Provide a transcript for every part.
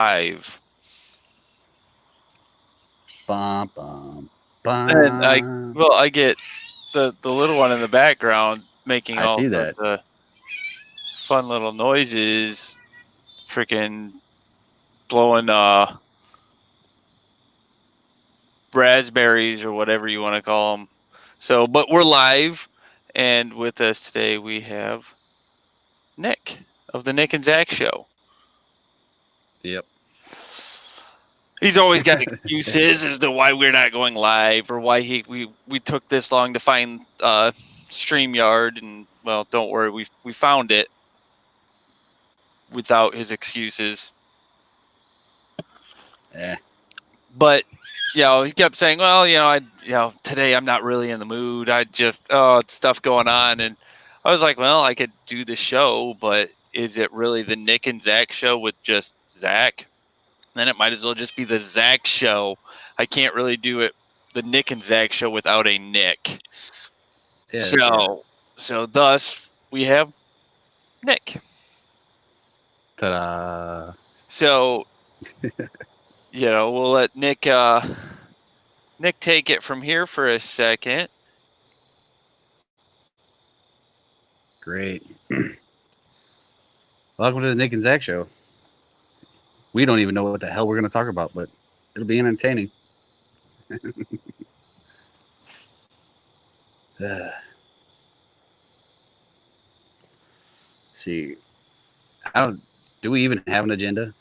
live. Bum, bum, And bum. I get the little one in the background making I all see sorts that. of fun little noises, freaking blowing raspberries or whatever you want to call them. So, but we're live, and with us today we have Nick of the Nick and Zach Show. Yep. He's always got excuses as to why we're not going live or why we took this long to find StreamYard, and well, don't worry, we found it without his excuses. Yeah. But he kept saying, "Well, today I'm not really in the mood. I just it's stuff going on." And I was like, "Well, I could do the show, but is it really the Nick and Zach show with just Zach? Then it might as well just be the Zach show. I can't really do it the Nick and Zach show without a Nick. Yeah. So thus we have Nick. Ta-da. So we'll let Nick take it from here for a second. Great. Welcome to the Nick and Zach Show. We don't even know what the hell we're going to talk about, but it'll be entertaining. See, I don't. Do we even have an agenda?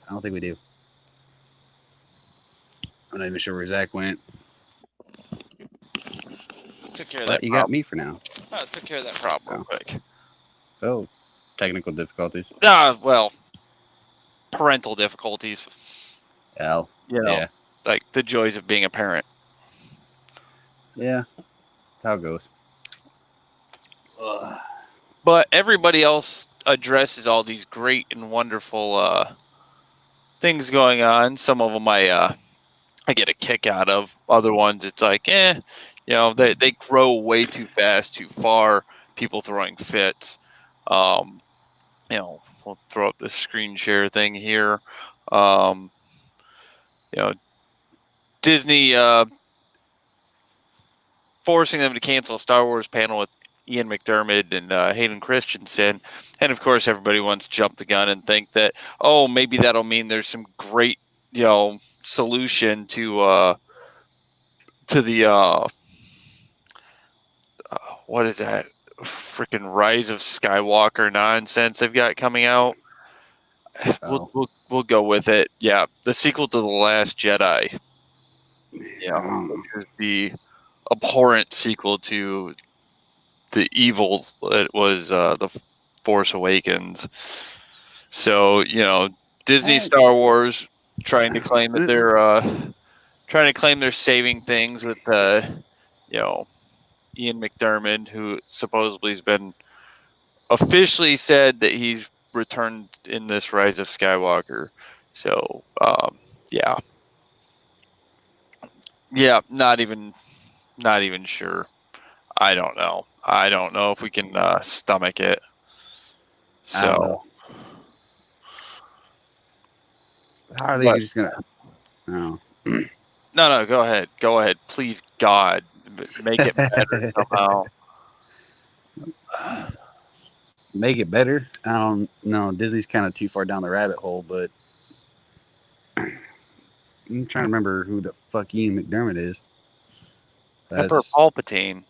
I don't think we do. I'm not even sure where Zach went. Took care of But that you got problem. me for now. Took care of that problem real quick. Oh, technical difficulties. Well, parental difficulties. L. Yeah. Like the joys of being a parent. Yeah. That's how it goes. But everybody else addresses all these great and wonderful things going on. Some of them I get a kick out of. Other ones it's like, they grow way too fast, too far. People throwing fits. We'll throw up the screen share thing here. Um, Disney forcing them to cancel a Star Wars panel with Ian McDermott and Hayden Christensen. And of course, everybody wants to jump the gun and think that, oh, maybe that'll mean there's some great, solution to the what is that freaking Rise of Skywalker nonsense they've got coming out. Oh. We'll go with it. Yeah, the sequel to The Last Jedi. Yeah, which is the abhorrent sequel to the evil that was the Force Awakens. So Disney Star Wars trying to claim that they're saving things with Ian McDermott, who supposedly has been officially said that he's returned in this Rise of Skywalker. So yeah, not even sure. I don't know. I don't know if we can stomach it. I don't know. How are they just gonna? No. No. Go ahead. Please, God, make it better somehow. Make it better? I don't know. Disney's kind of too far down the rabbit hole, but I'm trying to remember who the fuck Ian McDermott is. Pepper Palpatine.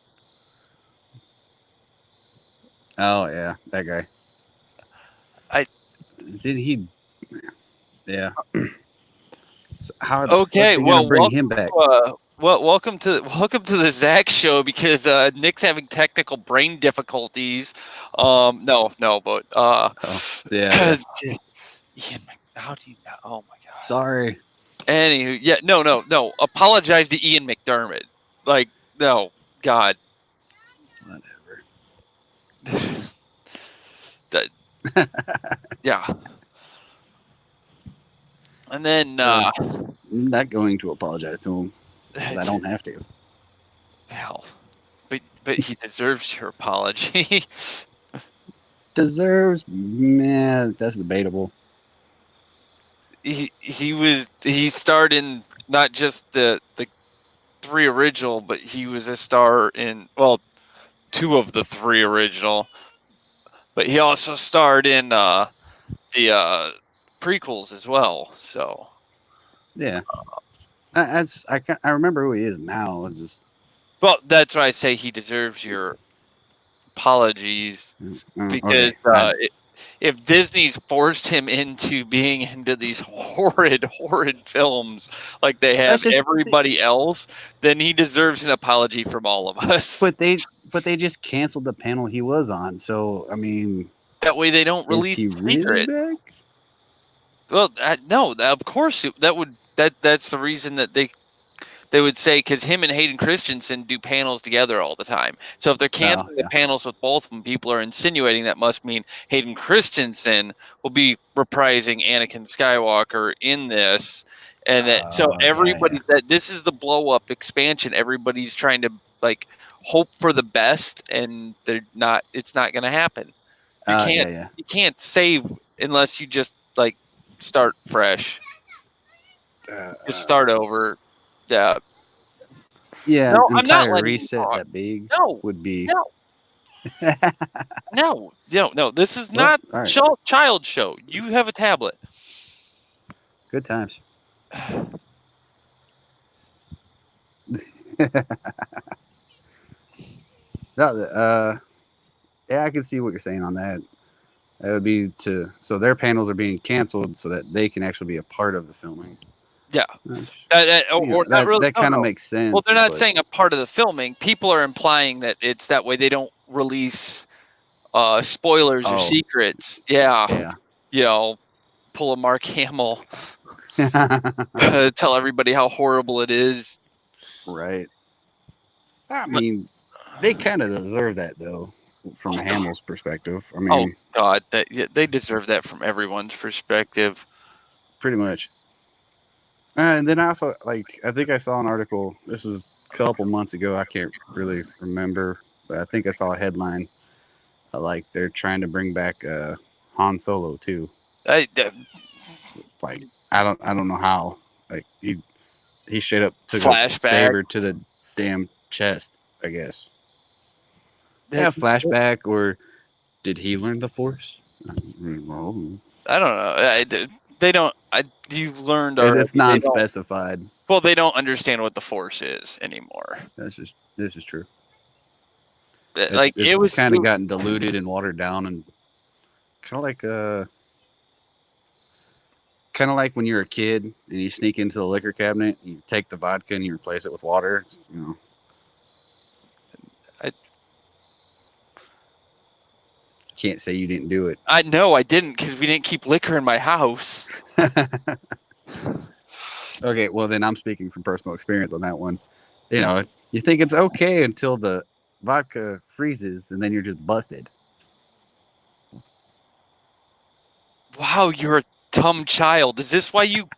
Oh yeah, that guy. Did he? Yeah. So how the fuck are they gonna bring him back? Welcome to the Zach Show, because Nick's having technical brain difficulties. No, but yeah. Ian, how do you? Oh my God. Sorry. Anywho, yeah, no. Apologize to Ian McDermott. Like, no, God. Whatever. Yeah. And then I'm not going to apologize to him. I don't have to. Hell, but he deserves your apology. Deserves? Man, that's debatable. he starred in not just the 3 original, but he was a star in 2 of the 3 original. But he also starred in the prequels as well. So Yeah. I remember who he is now. It's just that's why I say he deserves your apologies, because okay. if Disney's forced him into being into these horrid films like they have That's just everybody else, then he deserves an apology from all of us. but they just canceled the panel he was on. So I mean, That way they don't is release he the really secret. back? Well, no, of course that's the reason that they would say, because him and Hayden Christensen do panels together all the time. So if they're canceling the Yeah. panels with both of them, people are insinuating that must mean Hayden Christensen will be reprising Anakin Skywalker in this, and that so everybody that this is the blow up expansion. Everybody's trying to like hope for the best, and they're not. It's not going to happen. Yeah. You can't save unless you just like start fresh. Just start over. Yeah. Yeah, No, an I'm not entire letting you reset talk. that big No, would be no. This is Well, not all right. child show. You have a tablet. Good times. No, yeah, I can see what you're saying on that. That would be so their panels are being canceled so that they can actually be a part of the filming. Yeah, That kind of makes sense. Well, they're not saying a part of the filming. People are implying that it's that way they don't release spoilers or secrets. Yeah. Pull a Mark Hamill, tell everybody how horrible it is. Right. I mean, they kind of deserve that though, from Hamill's perspective. I mean, God, they deserve that from everyone's perspective. Pretty much. And then I also I think I saw an article. This was a couple months ago. I can't really remember, but I think I saw a headline they're trying to bring back Han Solo too. I don't know how. He straight up took a saber to the damn chest, I guess. Yeah, flashback, or did he learn the Force? I don't know. They don't. You learned already. It's non-specified. Well, they don't understand what the Force is anymore. This is true. It was kind of gotten diluted and watered down, and kind of like when you're a kid and you sneak into the liquor cabinet, you take the vodka and you replace it with water. I can't say you didn't do it. I know I didn't, because we didn't keep liquor in my house. Okay, well then I'm speaking from personal experience on that one. You think it's okay until the vodka freezes and then you're just busted. Wow, you're a dumb child. Is this why you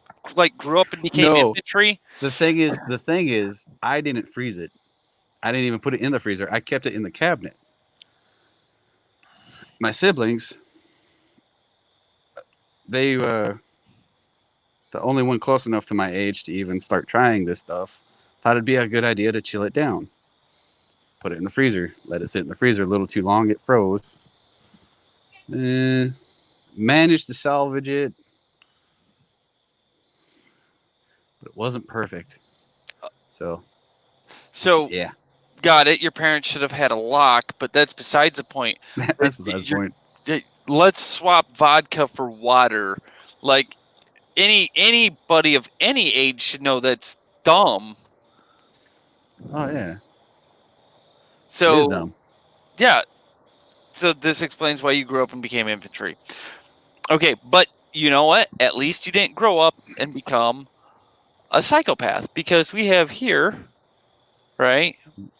grew up and became infantry? The thing is, I didn't freeze it. I didn't even put it in the freezer. I kept it in the cabinet. My siblings, they the only one close enough to my age to even start trying this stuff, thought it'd be a good idea to chill it down. Put it in the freezer. Let it sit in the freezer a little too long. It froze. Managed to salvage it, but it wasn't perfect. So yeah, got it. Your parents should have had a lock, but that's besides the point. That's besides the point. Let's swap vodka for water. Like anybody of any age should know that's dumb. Oh yeah. So it is dumb. Yeah. So this explains why you grew up and became infantry. Okay, but you know what? At least you didn't grow up and become a psychopath, because we have here, right?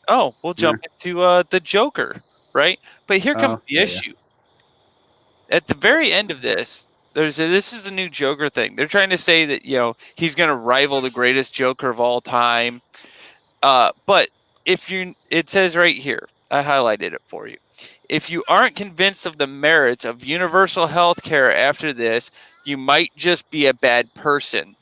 Oh, we'll jump into the Joker, right? But here comes the issue. At the very end of this, this is the new Joker thing. They're trying to say that he's going to rival the greatest Joker of all time. But it says right here, I highlighted it for you. If you aren't convinced of the merits of universal health care after this, You might just be a bad person.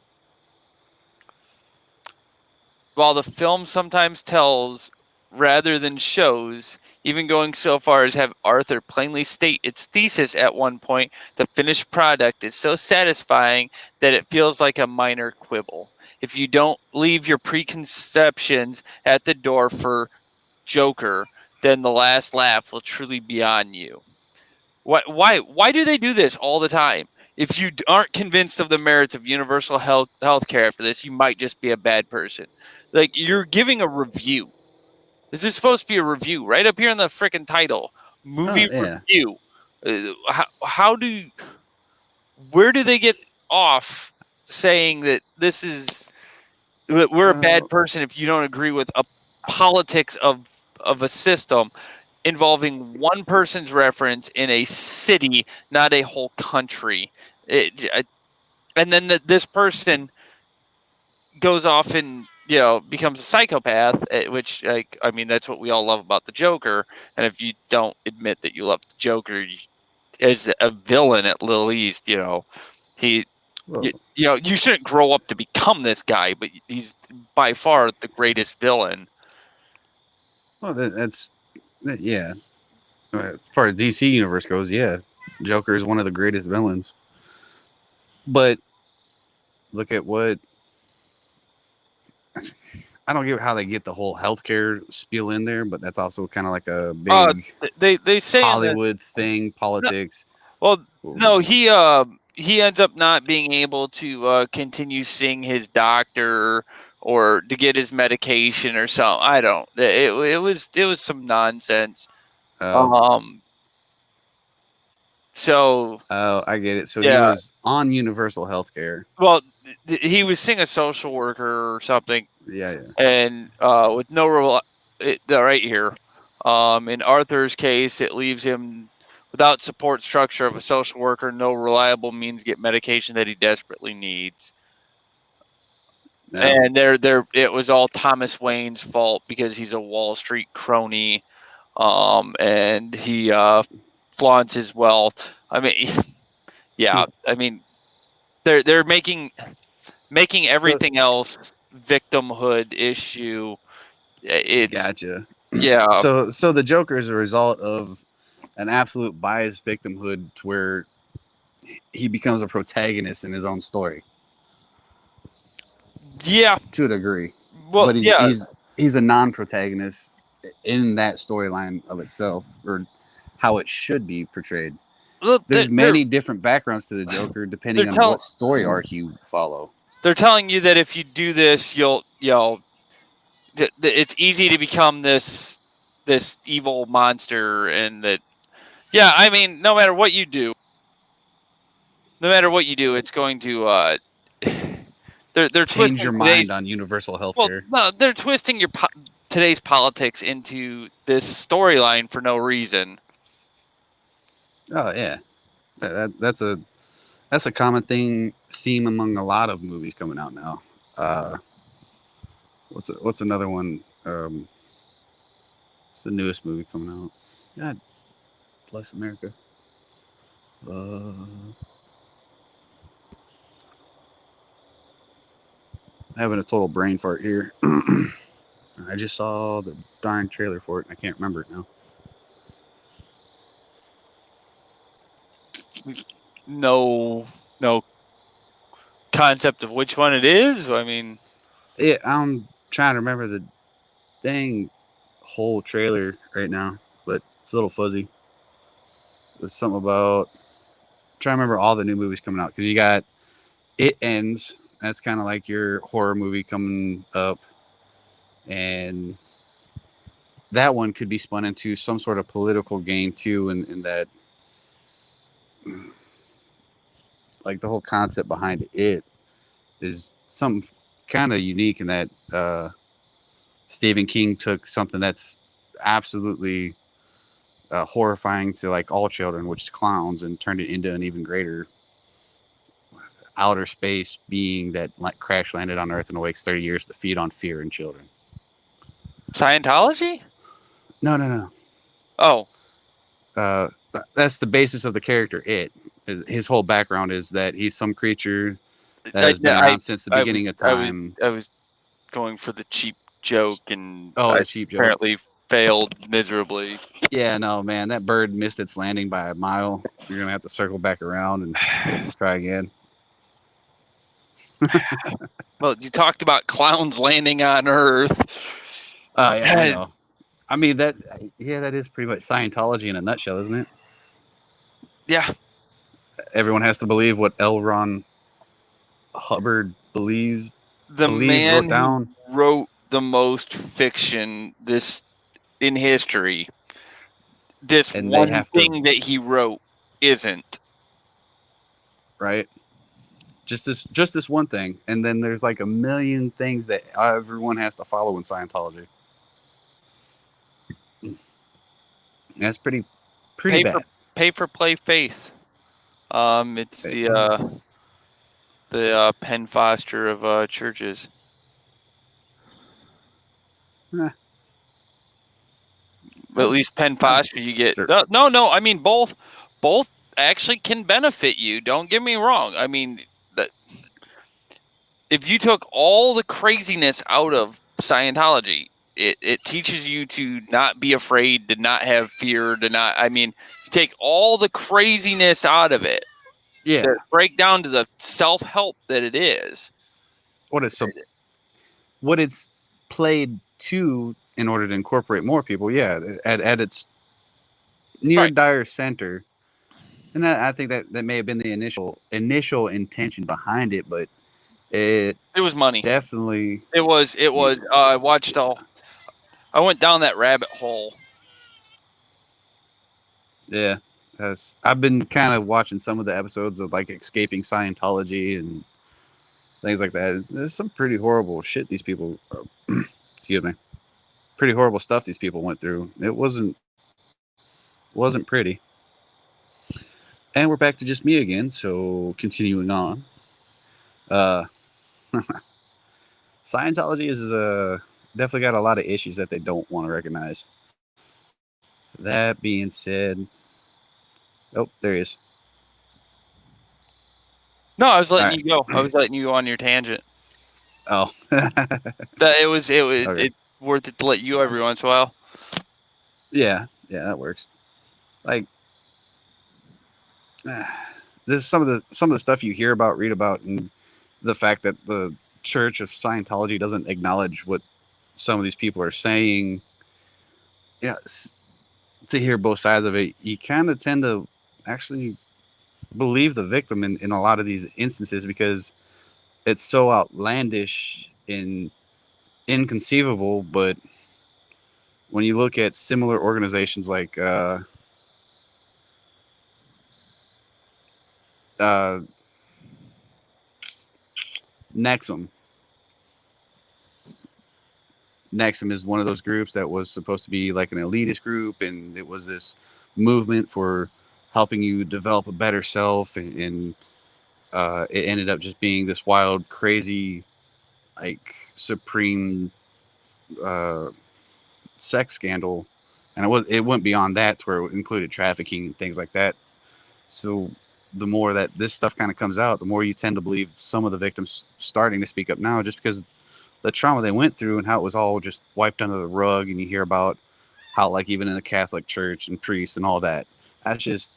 While the film sometimes tells rather than shows, even going so far as have Arthur plainly state its thesis at one point, the finished product is so satisfying that it feels like a minor quibble. If you don't leave your preconceptions at the door for Joker, then the last laugh will truly be on you. Why do they do this all the time? If you aren't convinced of the merits of universal healthcare after this, you might just be a bad person. Like, you're giving a review. This is supposed to be a review, right up here in the freaking title, movie Oh yeah. review. Where do they get off saying that we're a bad person if you don't agree with a politics of a system involving one person's reference in a city, not a whole country? And then this person goes off and becomes a psychopath, which, like, I mean, that's what we all love about the Joker. And if you don't admit that you love the Joker as a villain, at least, he Well, you shouldn't grow up to become this guy, but he's by far the greatest villain. well, yeah. As far as DC universe goes, yeah, Joker is one of the greatest villains. But look at what I don't get how they get the whole healthcare spiel in there, but that's also kind of like a big They say Hollywood thing, politics. No, he ends up not being able to continue seeing his doctor or to get his medication or something. I don't. It was some nonsense. So. Oh, I get it. So Yeah. he was on universal healthcare. Well, he was seeing a social worker or something. Yeah. And with no right here, in Arthur's case, it leaves him without support structure of a social worker, no reliable means to get medication that he desperately needs. No. And it was all Thomas Wayne's fault because he's a Wall Street crony, and he flaunts his wealth. I mean, yeah, I mean, they're making everything else victimhood issue. It's gotcha. Yeah. So the Joker is a result of an absolute biased victimhood to where he becomes a protagonist in his own story. Yeah, to a degree. Well, but he's a non-protagonist in that storyline of itself, or how it should be portrayed. Look, there's many different backgrounds to the Joker depending on what story arc you follow. They're telling you that if you do this, it's easy to become this evil monster, and that, yeah, I mean, no matter what you do, it's going to they're change your mind on universal healthcare. Well, no, they're twisting today's politics into this storyline for no reason. Oh yeah, that's a common theme among a lot of movies coming out now. What's another one? It's the newest movie coming out. God bless America. Having a total brain fart here. I just saw the darn trailer for it, and I can't remember it now. No concept of which one it is. I mean, yeah, I'm trying to remember the dang whole trailer right now, but it's a little fuzzy. There's something about trying to remember all the new movies coming out, because you got It Ends. That's kind of like your horror movie coming up, and that one could be spun into some sort of political game too, in that, like, the whole concept behind it is something kind of unique in that Stephen King took something that's absolutely horrifying to, like, all children, which is clowns, and turned it into an even greater outer space being that, like, crash landed on Earth and awakes 30 years to feed on fear in children. Scientology? No. Oh. That's the basis of the character It. His whole background is that he's some creature that I, has been around since the I was beginning of I was time. I was going for the cheap joke, and Oh, I the cheap joke. apparently failed miserably. Yeah, no, man, that bird missed its landing by a mile. You're gonna have to circle back around and try again. Well, you talked about clowns landing on Earth. Yeah, I know. I mean that. Yeah, that is pretty much Scientology in a nutshell, isn't it? Yeah, Everyone has to believe what L. Ron Hubbard the wrote man down. who wrote the most fiction in history. This And they one have to, thing that he wrote isn't. right? Just this one thing, and then there's like a million things that everyone has to follow in Scientology. That's pretty bad. Pay for play faith. It's the Penn Foster of churches. Eh. At least Penn Foster, you get Sure. no. I mean, both actually can benefit you. Don't get me wrong. I mean, if you took all the craziness out of Scientology, it teaches you to not be afraid, to not have fear, to not. I mean, you take all the craziness out of it. Yeah. Break down to the self-help that it is. What it's played to in order to incorporate more people. Yeah, at its near dire center, and I think that may have been the initial intention behind it, but it was money. Definitely, it was. I watched all. I went down that rabbit hole. Yeah, I've been kind of watching some of the episodes of like Escaping Scientology and things like that. There's some pretty horrible shit these people, excuse me, pretty horrible stuff these people went through. It wasn't pretty. And we're back to just me again. So continuing on, Scientology is definitely got a lot of issues that they don't want to recognize. That being said, oh, there he is. No, I was letting you go. I was letting you go on your tangent. Oh, it was okay. it's worth it to let you every once in a while. Yeah, that works. Like, this is some of the stuff you hear about, read about, and the fact that the Church of Scientology doesn't acknowledge what some of these people are saying. Yeah, to hear both sides of it, you kind of tend to actually believe the victim in a lot of these instances because it's so outlandish and inconceivable. But when you look at similar organizations like NXIVM. NXIVM is one of those groups that was supposed to be like an elitist group, and it was this movement for helping you develop a better self, and it ended up just being this wild, crazy, like supreme sex scandal, and it went beyond that to where it included trafficking and things like that. So the more that this stuff kind of comes out, the more you tend to believe some of the victims starting to speak up now, just because the trauma they went through and how it was all just wiped under the rug. And you hear about how, like, even in the Catholic Church and priests and all that, that's just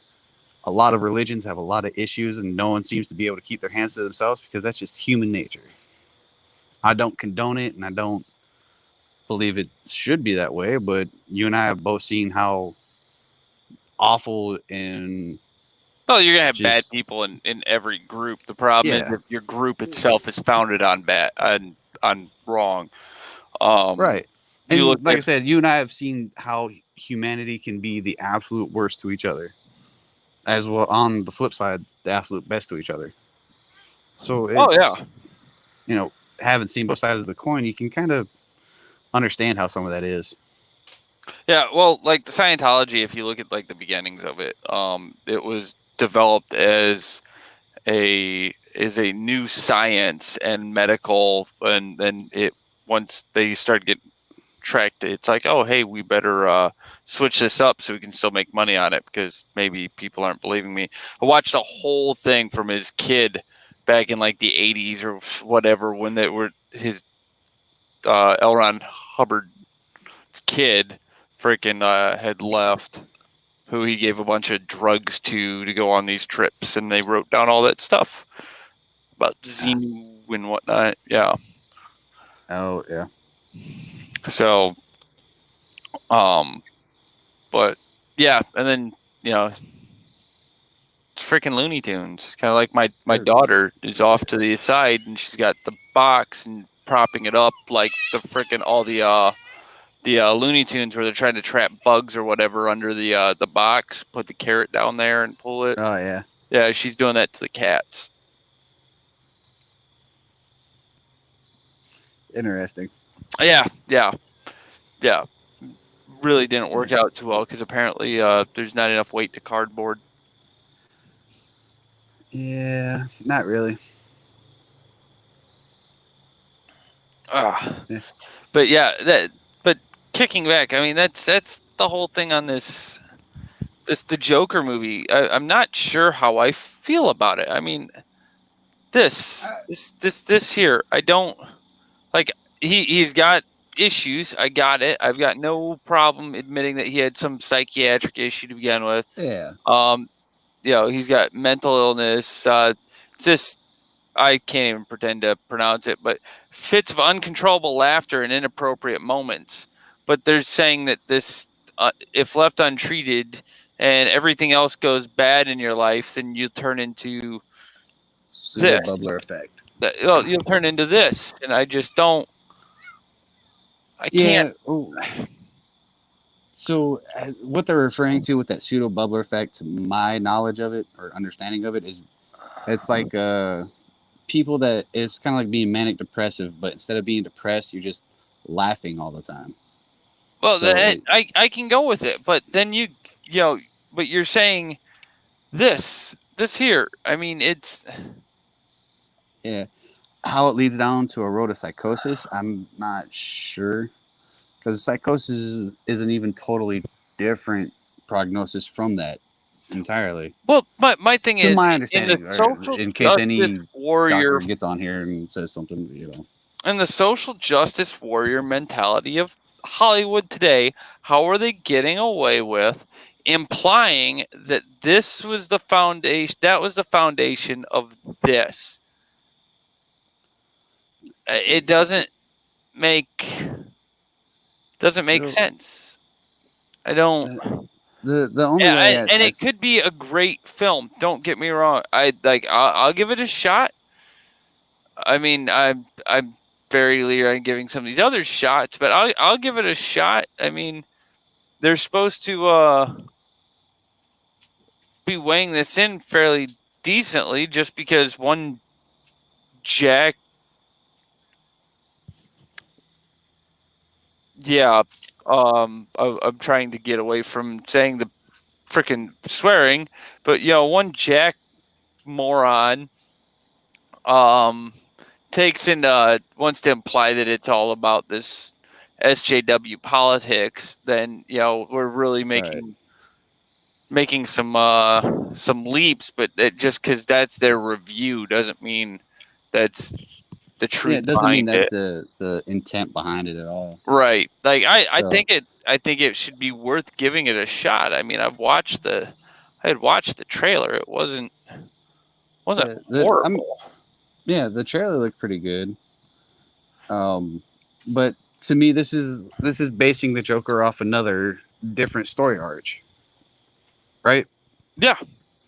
a lot of religions have a lot of issues, and no one seems to be able to keep their hands to themselves because that's just human nature. I don't condone it, and I don't believe it should be that way, but you and I have both seen how awful and you're gonna have bad people in every group. The problem is if your group itself is founded on on wrong. Right. And like I said, you and I have seen how humanity can be the absolute worst to each other, as well on the flip side, the absolute best to each other. So having seen both sides of the coin, you can kind of understand how some of that is. Yeah, well, like the Scientology, if you look at like the beginnings of it, it was developed as a new science and medical, and then once they started getting tracked it. It's like, oh, hey, we better switch this up so we can still make money on it because maybe people aren't believing me. I watched the whole thing from his kid back in like the 80s or whatever when they were his L. Ron Hubbard's kid freaking had left, who he gave a bunch of drugs to go on these trips, and they wrote down all that stuff about Xenu and whatnot. Yeah. Oh yeah. So, but yeah, and then it's freaking Looney Tunes. Kind of like my daughter is off to the side, and she's got the box and propping it up like the freaking all the Looney Tunes where they're trying to trap bugs or whatever under the box. Put the carrot down there and pull it. Oh yeah. Yeah, she's doing that to the cats. Interesting. Yeah. Really didn't work out too well because apparently there's not enough weight to cardboard. Yeah, not really. Yeah. But kicking back, I mean that's the whole thing on this the Joker movie. I'm not sure how I feel about it. I mean, this here, I don't like. He's got issues. I got it. I've got no problem admitting that he had some psychiatric issue to begin with. Yeah. He's got mental illness. Just I can't even pretend to pronounce it, but fits of uncontrollable laughter in inappropriate moments. But they're saying that this, if left untreated and everything else goes bad in your life, then you turn into this. Bubbler effect. You'll turn into this, and I just don't. I can't. Oh. So what they're referring to with that pseudo bubbler effect, my knowledge of it or understanding of it is, it's like people that it's kind of like being manic depressive, but instead of being depressed, you're just laughing all the time. Well, I can go with it, but then but you're saying this here. I mean, it's how it leads down to a road of psychosis. I'm not sure, because psychosis is an even totally different prognosis from that entirely. Well, my thing is, my understanding, in the social in case any warrior gets on here and says something, and the social justice warrior mentality of Hollywood today, how are they getting away with implying that this was the foundation? That was the foundation of this. It doesn't make sense. I don't. The only way, and it could be a great film. Don't get me wrong. I'll give it a shot. I mean, I'm very leery on giving some of these other shots, but I'll give it a shot. I mean, they're supposed to be weighing this in fairly decently, just because one jack. Yeah, I'm trying to get away from saying the freaking swearing, but one jack moron takes in wants to imply that it's all about this SJW politics. Then we're really making some leaps, but just because that's their review doesn't mean that's the truth. Yeah, it doesn't mean that's the intent behind it at all. Right. Like I think it should be worth giving it a shot. I mean, I had watched the trailer. It wasn't horrible. The trailer looked pretty good. But to me, this is basing the Joker off another different story arch. Right? Yeah.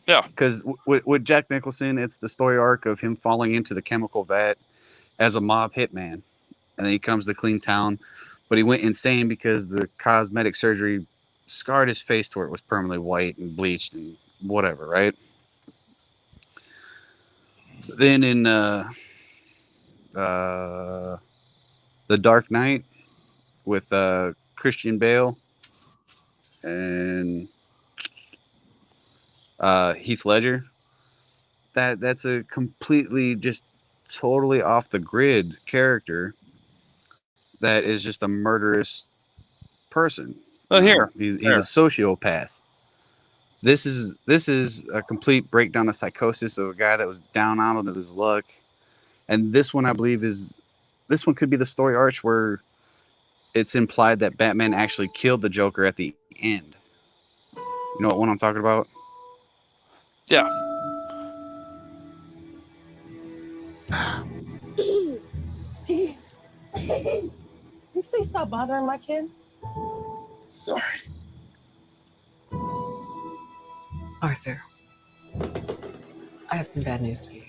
Because with Jack Nicholson, it's the story arc of him falling into the chemical vat as a mob hitman, and then he comes to clean town, but he went insane because the cosmetic surgery scarred his face to where it was permanently white and bleached and whatever, right? Then in The Dark Knight with Christian Bale and Heath Ledger, that's a completely just totally off the grid character that is just a murderous person. Oh, here. He's a sociopath. This is a complete breakdown of psychosis of a guy that was down out of his luck. And this one, I believe, this one could be the story arch where it's implied that Batman actually killed the Joker at the end. You know what one I'm talking about? Yeah. Can you please stop bothering my kid? Sorry. Arthur, I have some bad news for you.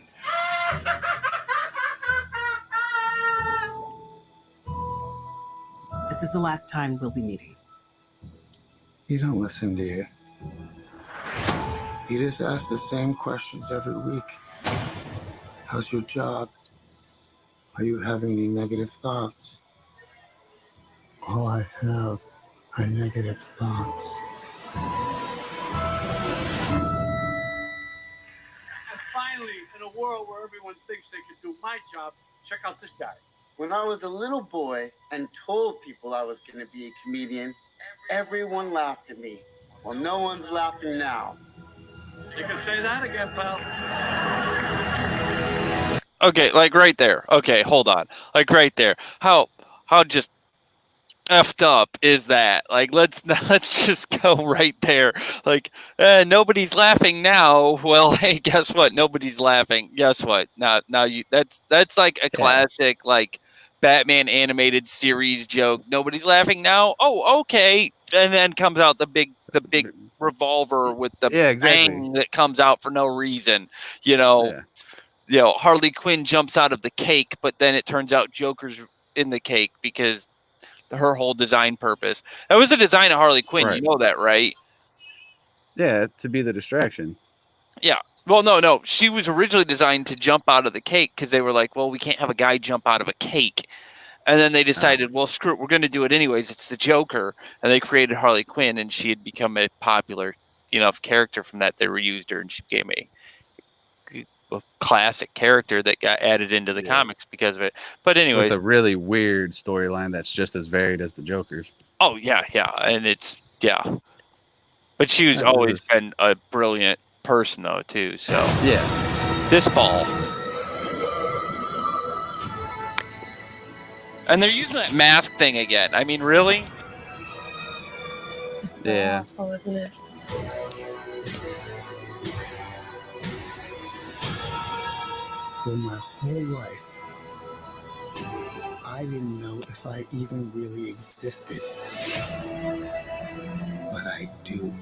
This is the last time we'll be meeting. You don't listen, do you? You just ask the same questions every week. How's your job? Are you having any negative thoughts? All I have are negative thoughts. And finally, in a world where everyone thinks they can do my job, check out this guy. When I was a little boy and told people I was going to be a comedian, everyone laughed at me. Well, no one's laughing now. You can say that again, pal. Okay, like right there. Okay, hold on. Like right there. How just effed up is that? Like let's just go right there. Like nobody's laughing now. Well, hey, guess what? Nobody's laughing. Guess what? Now you that's like a classic like Batman animated series joke. Nobody's laughing now. Oh, okay. And then comes out the big revolver with the bang that comes out for no reason. You know, Harley Quinn jumps out of the cake, but then it turns out Joker's in the cake because her whole design purpose. That was the design of Harley Quinn. Right. You know that, right? Yeah, to be the distraction. Yeah. Well, no. She was originally designed to jump out of the cake because they were like, well, we can't have a guy jump out of a cake. And then they decided, well, screw it, we're going to do it anyways. It's the Joker. And they created Harley Quinn, and she had become a popular enough character from that. They reused her, and she became a classic character that got added into the comics because of it. But anyways. With a really weird storyline that's just as varied as the Joker's. Oh, yeah. And it's, But she's always been a brilliant person, though, too. So, this fall. And they're using that mask thing again. I mean, really? It's so awful, isn't it? For my whole life, I didn't know if I even really existed. But I do.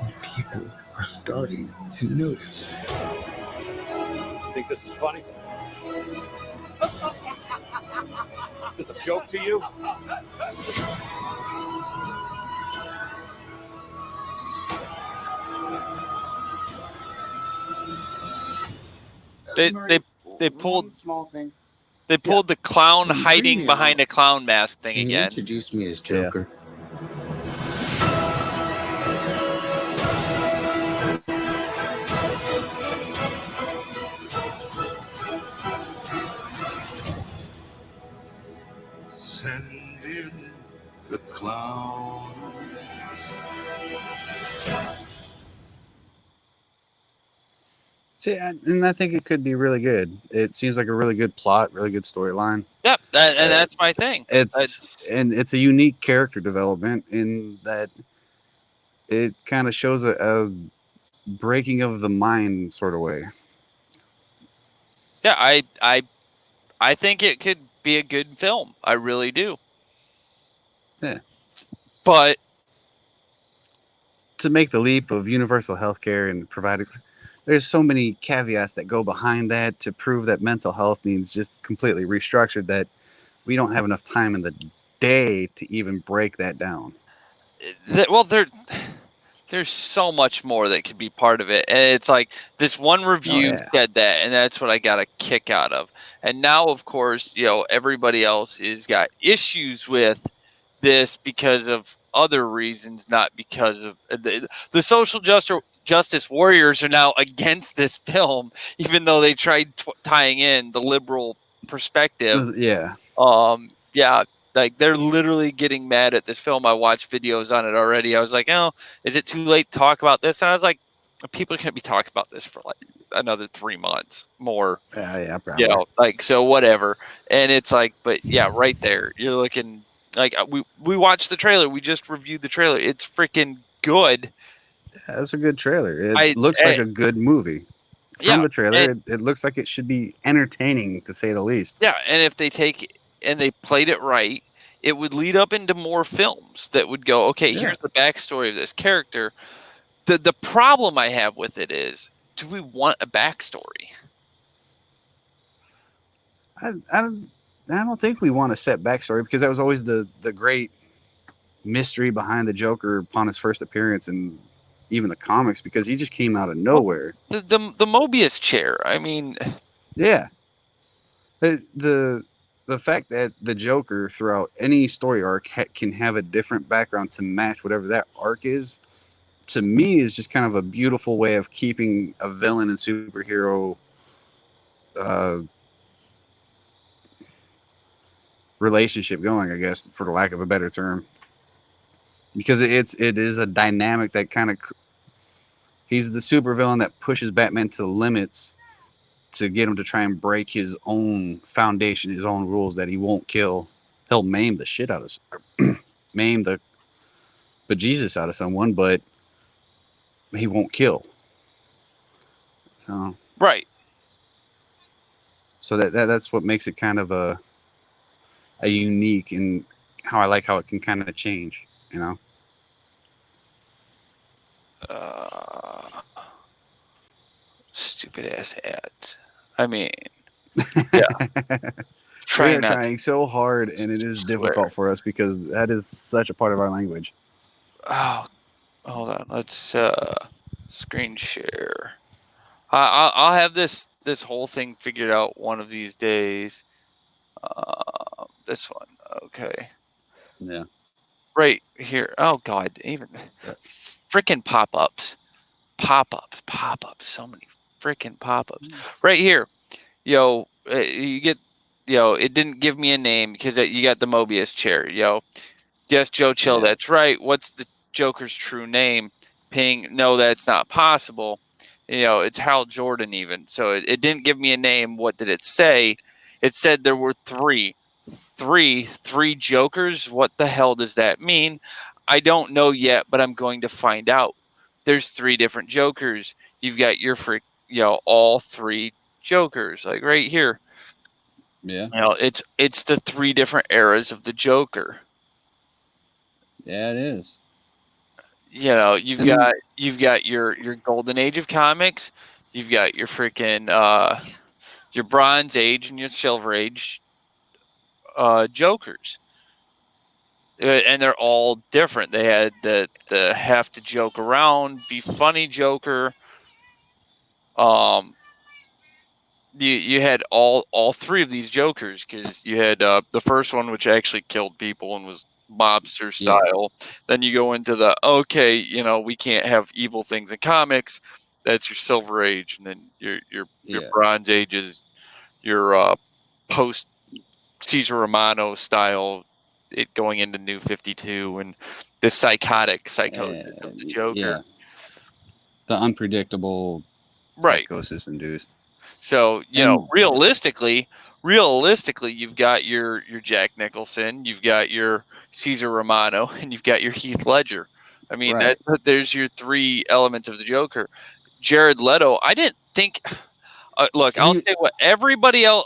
And people are starting to notice. Think this is funny? Is this a joke to you? They pulled small thing. They pulled the clown hiding behind a clown mask thing again. Introduce me as Joker. Send in the clown. See, and I think it could be really good. It seems like a really good plot, really good storyline. Yep, and that's my thing. It's a unique character development in that it kind of shows a breaking of the mind sort of way. Yeah, I think it could be a good film. I really do. Yeah. But to make the leap of universal healthcare and provide there's so many caveats that go behind that to prove that mental health needs just completely restructured that we don't have enough time in the day to even break that down. Well, there's so much more that could be part of it. And it's like this one review said that, and that's what I got a kick out of. And now, of course, everybody else has got issues with this because of other reasons, not because of the social justice warriors are now against this film, even though they tried tying in the liberal perspective. Yeah. Like they're literally getting mad at this film. I watched videos on it already. I was like, oh, is it too late to talk about this? And I was like, people are going to be talking about this for like another 3 months more. Yeah, probably. Like, so whatever. And it's like, but yeah, right there, you're looking like we watched the trailer. We just reviewed the trailer. It's freaking good. Yeah, that's a good trailer. It looks like a good movie. From the trailer, it looks like it should be entertaining, to say the least. Yeah, and if they they played it right, it would lead up into more films that would go, okay, here's the backstory of this character. The problem I have with it is, do we want a backstory? I don't think we want a set backstory, because that was always the great mystery behind the Joker upon his first appearance in even the comics, because he just came out of nowhere. Well, the Mobius chair. I mean, yeah. The fact that the Joker throughout any story arc can have a different background to match whatever that arc is, to me, is just kind of a beautiful way of keeping a villain and superhero relationship going, I guess, for the lack of a better term. Because it is a dynamic that kind of, he's the supervillain that pushes Batman to the limits to get him to try and break his own foundation, his own rules, that he won't kill. He'll maim the shit out of maim the bejesus out of someone, but he won't kill. So right. So that's what makes it kind of a unique, and how I like how it can kind of change, you know. Stupid ass ads. I mean, yeah. We are trying so hard, and it is difficult for us, because that is such a part of our language. Oh, hold on. Let's screen share. I'll have this whole thing figured out one of these days. This one, okay. Yeah. Right here. Oh God, even freaking pop-ups. So many freaking pop-ups. Right here. You get, it didn't give me a name because you got the Mobius chair. Yes, Joe Chill, that's right. What's the Joker's true name? Ping, no, that's not possible. It's Hal Jordan even. So it didn't give me a name. What did it say? It said there were three Jokers. What the hell does that mean? I don't know yet, but I'm going to find out. There's 3 different Jokers. You've got your all 3 Jokers, like right here. Yeah. It's the 3 different eras of the Joker. Yeah, it is. You've got your golden age of comics. You've got your freaking your Bronze Age and your Silver Age Jokers. And they're all different. They had the have to joke around, be funny Joker. You had all 3 of these Jokers, because you had the first one, which actually killed people and was mobster style. Then you go into the we can't have evil things in comics. That's your Silver Age, and then your Bronze Age is your post Caesar Romano style. It going into New 52 and the psychosis of the Joker. Yeah. The unpredictable psychosis induced. So, realistically, you've got your Jack Nicholson, you've got your Caesar Romano, and you've got your Heath Ledger. I mean, there's your 3 elements of the Joker. Jared Leto, I didn't think. Look, I'll say what everybody else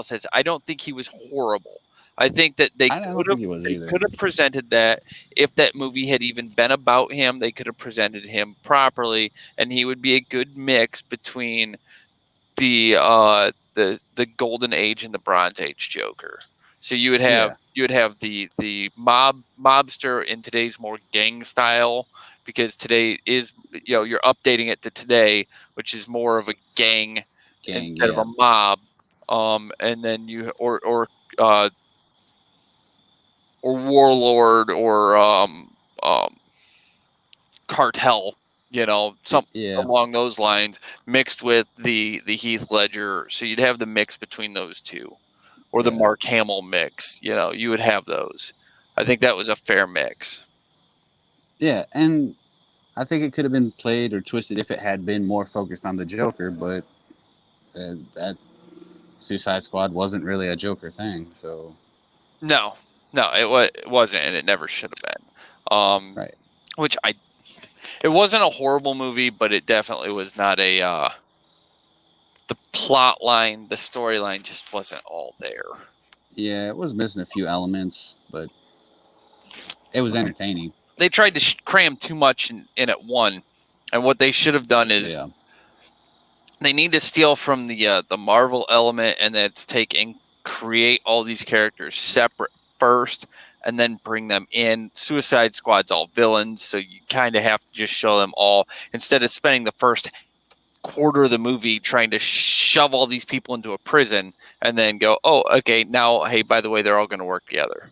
says. I don't think he was horrible. I think that they could have presented that. If that movie had even been about him, they could have presented him properly, and he would be a good mix between the Golden Age and the Bronze Age Joker. So you would have the mobster in today's more gang style, because today is you're updating it to today, which is more of a gang instead of a mob. And then you or warlord or cartel, something along those lines, mixed with the Heath Ledger. So you'd have the mix between those 2. or the Yeah. Mark Hamill mix. You know, you would have those. I think that was a fair mix. Yeah, and I think it could have been played or twisted if it had been more focused on the Joker, but that Suicide Squad wasn't really a Joker thing, so No, it wasn't, and it never should have been. right. Which it wasn't a horrible movie, but it definitely was not a. The plot line, the storyline just wasn't all there. Yeah, it was missing a few elements, but it was entertaining. They tried to cram too much in at one, and what they should have done is Yeah. they need to steal from the Marvel element, and that's take and create all these characters separate first, and then bring them in. Suicide Squad's all villains, so you kind of have to just show them all instead of spending the first quarter of the movie trying to shove all these people into a prison and then go, oh, okay, now, hey, by the way, they're all going to work together.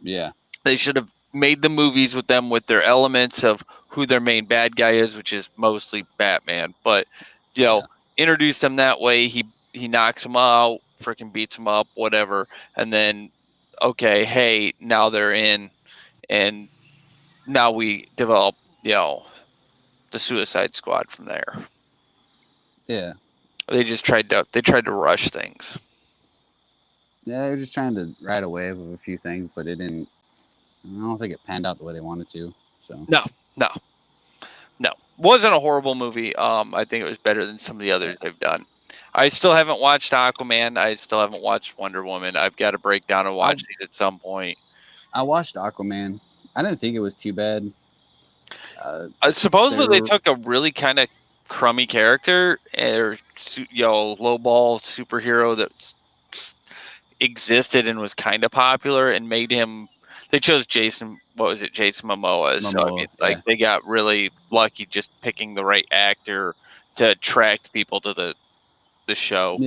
Yeah. They should have made the movies with them with their elements of who their main bad guy is, which is mostly Batman. But, you know, introduce them that way. He knocks them out, freaking beats them up, whatever. And then, okay, hey, now they're in. And now we develop, you know, the Suicide Squad from there. Yeah. They just tried to rush things. Yeah, they were just trying to ride a wave of a few things, but it didn't. I don't think it panned out the way they wanted to. So No. Wasn't a horrible movie. I think it was better than some of the others they've done. I still haven't watched Aquaman. I still haven't watched Wonder Woman. I've got to break down and watch these at some point. I watched Aquaman. I didn't think it was too bad. Supposedly they took a really kind of crummy character or lowball superhero that existed and was kind of popular and made him. They chose Jason Momoa. So I mean, they got really lucky just picking the right actor to attract people to the show,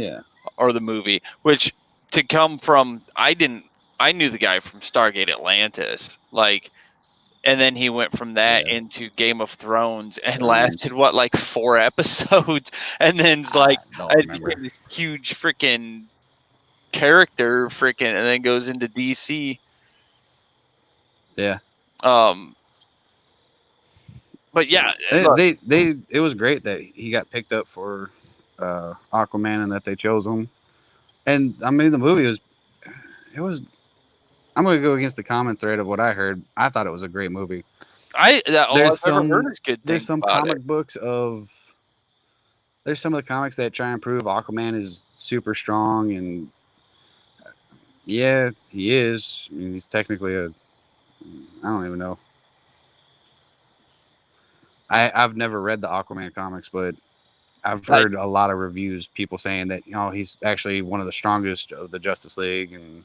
or the movie. Which to come from, I knew the guy from Stargate Atlantis, and then he went from that into Game of Thrones and lasted 4 episodes, and then I became this huge freaking character, and then goes into DC. Yeah. But yeah, it was great that he got picked up for Aquaman and that they chose him. And I mean, the movie was. I'm going to go against the common thread of what I heard. I thought it was a great movie. There's some comic books of. There's some of the comics that try and prove Aquaman is super strong, and yeah, he is. I mean, he's technically I don't even know. I've never read the Aquaman comics, but I've heard a lot of reviews, people saying that he's actually one of the strongest of the Justice League and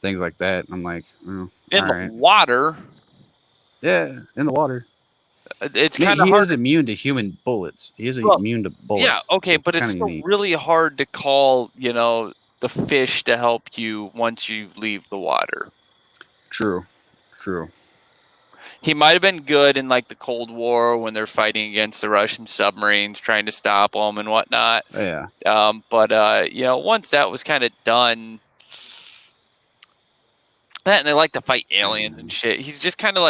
things like that. And I'm like, in the water. Yeah, in the water. It's kind of hard. He is immune to human bullets. He is immune to bullets. Yeah, okay, but it's still really hard to call, the fish to help you once you leave the water. True. He might have been good in the Cold War when they're fighting against the Russian submarines, trying to stop them and whatnot. Yeah. But once that was kind of done, and they like to fight aliens and shit. He's just kind of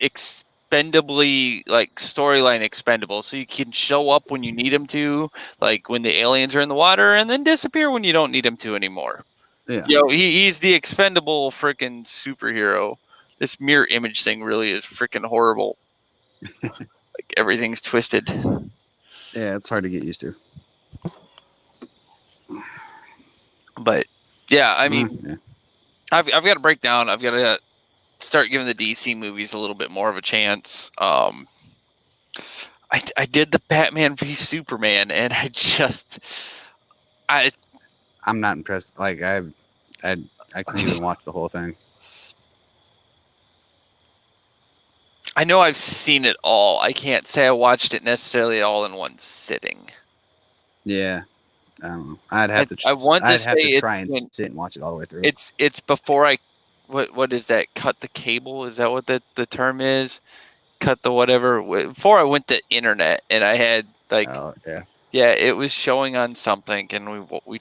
expendably, storyline expendable. So you can show up when you need him to, when the aliens are in the water, and then disappear when you don't need him to anymore. Yeah. He's the expendable freaking superhero. This mirror image thing really is freaking horrible. Everything's twisted. Yeah, it's hard to get used to. But yeah, I mean, I've got to break down. I've got to start giving the DC movies a little bit more of a chance. I did the Batman v Superman, and I'm not impressed. I couldn't even watch the whole thing. I know I've seen it all. I can't say I watched it necessarily all in one sitting. Yeah, I don't know. I'd have to. I want to say try and sit and watch it all the way through. It's before I. What is that? Cut the cable? Is that what the term is? Cut the whatever. Before I went to internet and I had yeah, it was showing on something, and we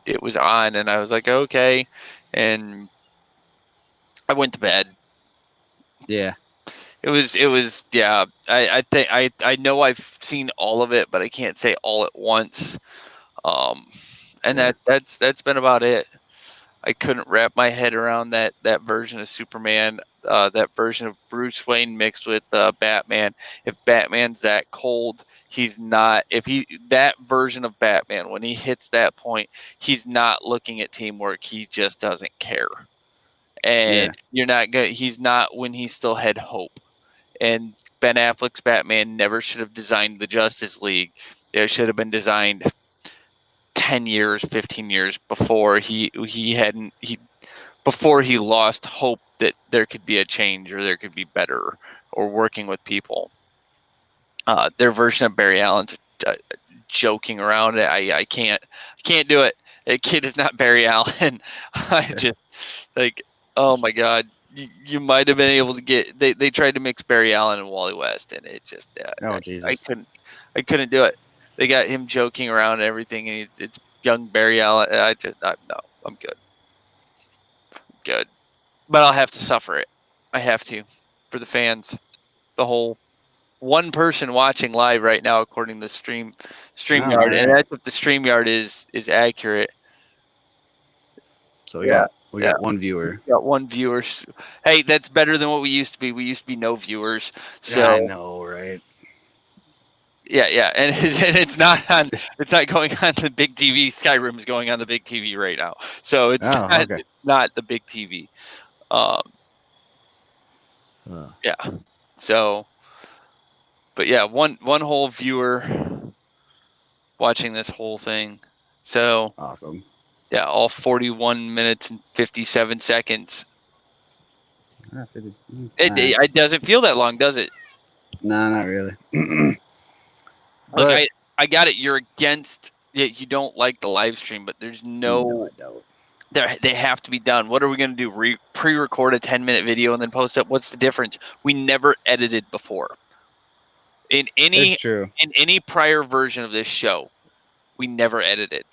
it was on, and I was like, okay, and I went to bed. Yeah. It was yeah. I think I know I've seen all of it, but I can't say all at once. And Yeah. that's been about it. I couldn't wrap my head around that version of Superman, that version of Bruce Wayne mixed with Batman. If Batman's that cold, he's not. If that version of Batman, when he hits that point, he's not looking at teamwork. He just doesn't care. And you're not gonna. He's not when he still had hope. And Ben Affleck's Batman never should have designed the Justice League. It should have been designed 10 years, 15 years before before he lost hope that there could be a change or there could be better or working with people. Their version of Barry Allen's joking around. I can't do it. That kid is not Barry Allen. I just like, oh my God. You might have been able to get. They tried to mix Barry Allen and Wally West, and it just. Jesus. I couldn't do it. They got him joking around and everything, and it's young Barry Allen. No, I'm good. Good, but I'll have to suffer it. I have to, for the fans, the whole one person watching live right now, according to the StreamYard, right. and that's if the StreamYard is accurate. So we got one viewer. Got one viewer. Hey, that's better than what we used to be. We used to be no viewers. So I know, right? Yeah, and it's not on. It's not going on the big TV. Skyrim is going on the big TV right now. So it's not the big TV. Yeah. So, but yeah, one whole viewer watching this whole thing. So awesome. Yeah, all 41 minutes and 57 seconds. It doesn't feel that long, does it? No, not really. Look, I got it. You're against. You don't like the live stream, but there's no. I don't. They have to be done. What are we going to do? Pre-record a 10-minute video and then post it? What's the difference? We never edited before. In any prior version of this show, we never edited.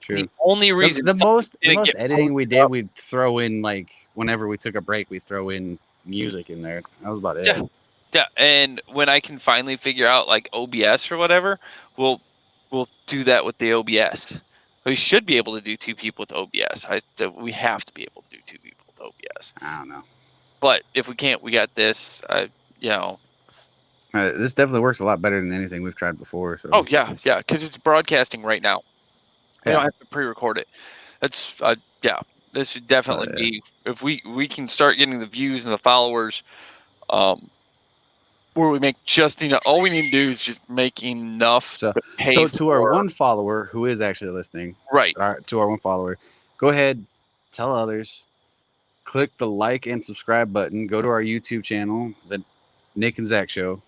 True. The only reason the most editing we did, we'd throw in, like, whenever we took a break, we'd throw in music in there. That was about it. Yeah, and when I can finally figure out like OBS or whatever, we'll do that with the OBS. We should be able to do two people with OBS. We have to be able to do two people with OBS. I don't know. But if we can't, we got this. This definitely works a lot better than anything we've tried before. So. Oh yeah, because it's broadcasting right now. We don't have to pre-record it. That's This should definitely be if we can start getting the views and the followers. Where we make just enough. All we need to do is just make enough to pay to our one follower who is actually listening, right? To our one follower, go ahead, tell others, click the like and subscribe button. Go to our YouTube channel, the Nick and Zach Show.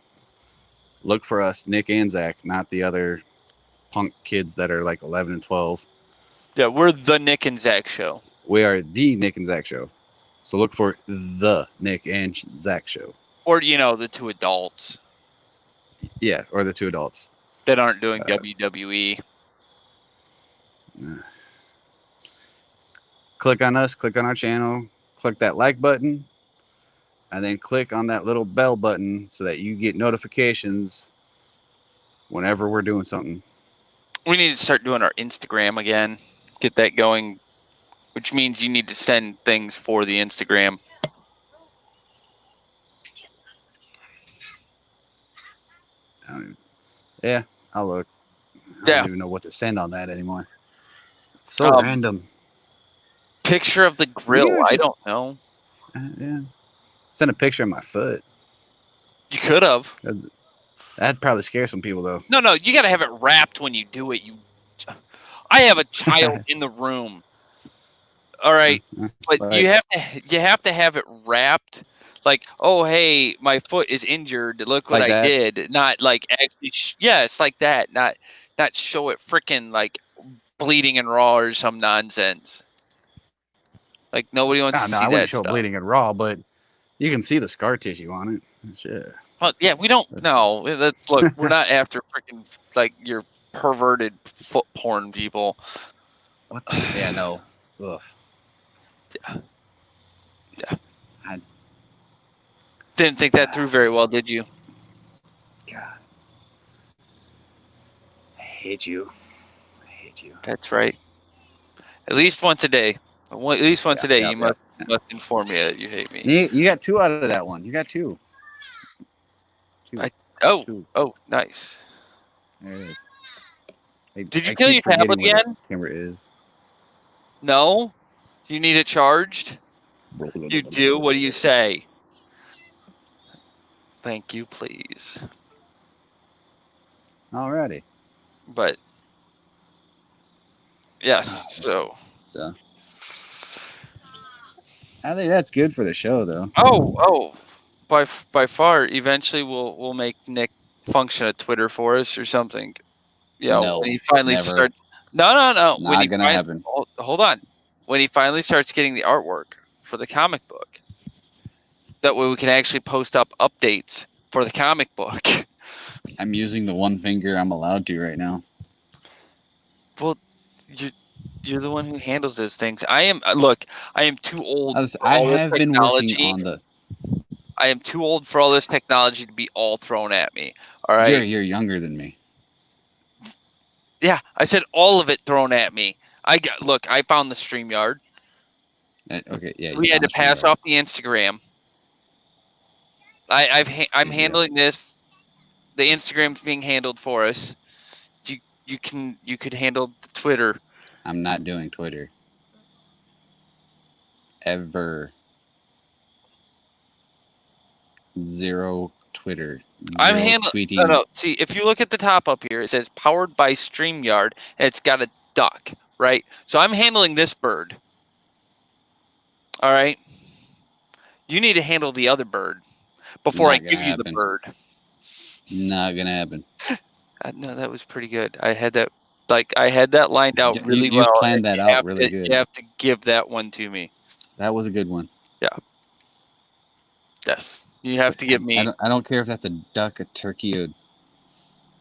Look for us, Nick and Zach, not the other punk kids that are like 11 and 12. Yeah, we're the Nick and Zach Show. We are the Nick and Zach Show. So look for the Nick and Zach Show. Or, the two adults. Yeah, or the two adults. That aren't doing WWE. Click on us, click on our channel, click that like button, and then click on that little bell button so that you get notifications whenever we're doing something. We need to start doing our Instagram again. Get that going, which means you need to send things for the Instagram. I'll look. I don't even know what to send on that anymore. It's so random. Picture of the grill. I don't know. Send a picture of my foot. You could have. That'd probably scare some people, though. No. You got to have it wrapped when you do it. I have a child in the room. All right, but you have to have it wrapped. Like, oh, hey, my foot is injured. Look what I did. Not like actually. It's like that. Not show it freaking like bleeding and raw or some nonsense. Like nobody wants to see that. I wouldn't show bleeding and raw, but you can see the scar tissue on it. Shit. Well, yeah, we don't. No, look, we're not after freaking like your perverted foot porn people. What? Yeah, no. Ugh. Didn't think that through very well, did you? God. I hate you. I hate you. That's right. At least once a day. At least once a day, you must inform me that you hate me. You got 2 out of that one. You got 2. Oh, nice. There it is. Did you kill your tablet again? Camera is. No? Do you need it charged? You do? What do you say? Thank you, please. Alrighty. But yes, so I think that's good for the show, though. oh, by far. Eventually, we'll make Nick function a Twitter for us or something. Yeah, No, when he finally never. starts. No. Not When he gonna happen. Hold on. When he finally starts getting the artwork for the comic book, that way we can actually post up updates for the comic book. I'm using the one finger I'm allowed to right now. Well, you're the one who handles those things. I am. Look, I am too old. I have been working on the. I am too old for all this technology to be all thrown at me. All right. You're younger than me. Yeah, I said all of it thrown at me. I found the StreamYard. Okay, yeah. We had to pass off the Instagram. I'm handling this. The Instagram's being handled for us. You could handle the Twitter. I'm not doing Twitter. Ever. 0 Twitter. I'm handling. tweeting. No. See, if you look at the top up here, it says powered by StreamYard, and it's got a duck, right? So I'm handling this bird. All right. You need to handle the other bird before I give you the bird. Not gonna happen. No, that was pretty good. I had that lined out really well. You planned that out really good. You have to give that one to me. That was a good one. Yeah. Yes. You have to give me. I don't care if that's a duck, a turkey, a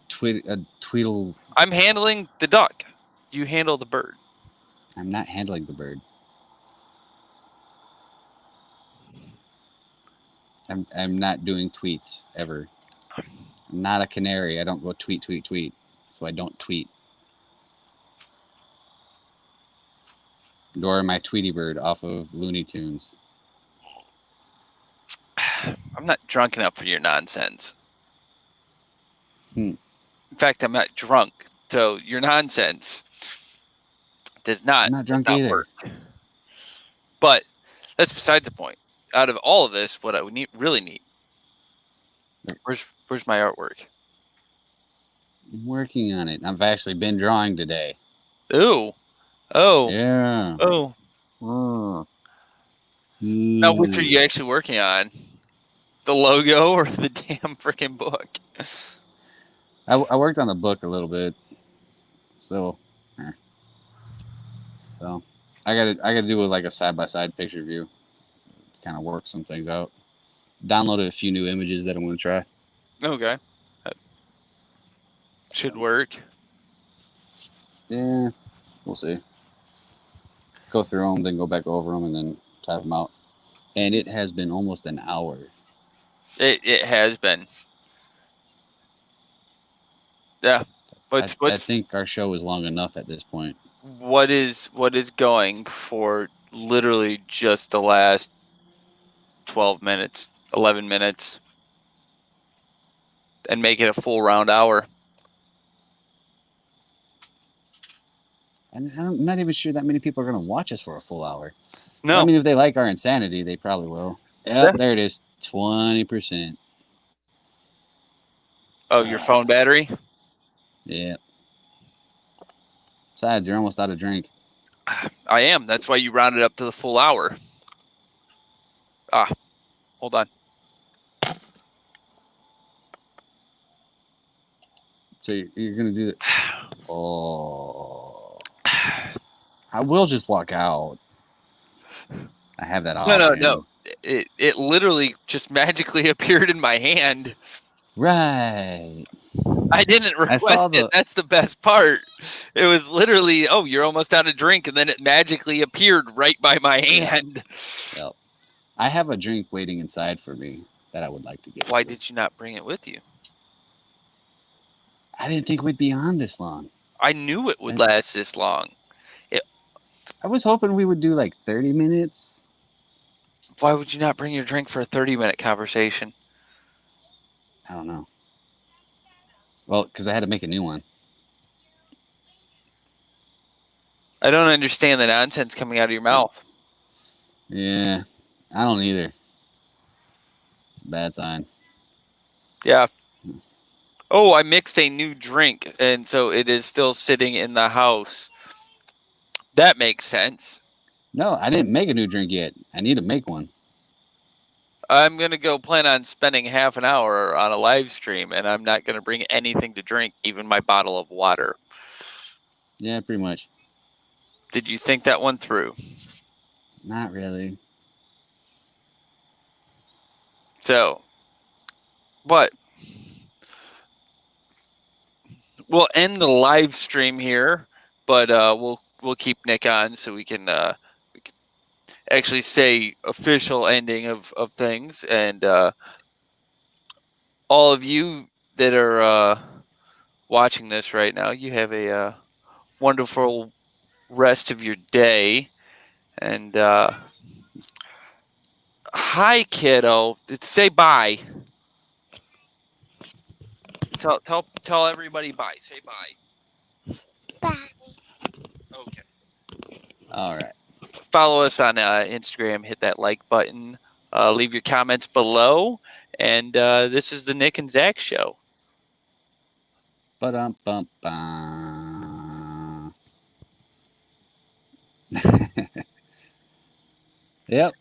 tweedle. I'm handling the duck. You handle the bird. I'm not handling the bird. I'm not doing tweets ever. I'm not a canary. I don't go tweet. So I don't tweet. Nor am I Tweety Bird off of Looney Tunes. I'm not drunk enough for your nonsense. In fact, I'm not drunk, so your nonsense does not. I'm not drunk either. Work. But that's besides the point. Out of all of this, what I would really need. Where's my artwork? I'm working on it. I've actually been drawing today. Ooh. Oh. Yeah. Oh. Now, which are you actually working on? The logo or the damn freaking book? I worked on the book a little bit. So I gotta do like a side-by-side picture view. Kind of work some things out. Downloaded a few new images that I'm going to try. Okay. That should work. Yeah, we'll see. Go through them, then go back over them, and then type them out. And it has been almost an hour. It has been. Yeah. I think our show is long enough at this point. What is going for literally just the last 12 minutes, 11 minutes, and make it a full round hour? And I'm not even sure that many people are going to watch us for a full hour. No. I mean, if they like our insanity, they probably will. Yeah, there it is. 20%. Oh, your phone battery? Yeah. Besides, you're almost out of drink. I am. That's why you rounded up to the full hour. Hold on. So you're going to do it. Oh. I will just walk out. I have that option. No. It literally just magically appeared in my hand. Right. I didn't I saw request it. That's the best part. It was literally, oh, you're almost out of drink, and then it magically appeared right by my hand. Yep. I have a drink waiting inside for me that I would like to get. Why did you not bring it with you? I didn't think we'd be on this long. I knew it would last this long. I was hoping we would do like 30 minutes. Why would you not bring your drink for a 30-minute conversation? I don't know. Well, because I had to make a new one. I don't understand the nonsense coming out of your mouth. Yeah, I don't either. It's a bad sign. Yeah. Oh, I mixed a new drink, and so it is still sitting in the house. That makes sense. No, I didn't make a new drink yet. I need to make one. I'm going to go plan on spending half an hour on a live stream, and I'm not going to bring anything to drink, even my bottle of water. Yeah, pretty much. Did you think that one through? Not really. So, what? We'll end the live stream here, but we'll keep Nick on so we can actually say official ending of things, and all of you that are watching this right now, you have a wonderful rest of your day. And hi, kiddo. Say bye. Tell everybody bye. Say bye. Bye. Okay. All right. Follow us on Instagram. Hit that like button. Leave your comments below. And this is the Nick and Zach show. Ba-dum-bum-bum. Yep.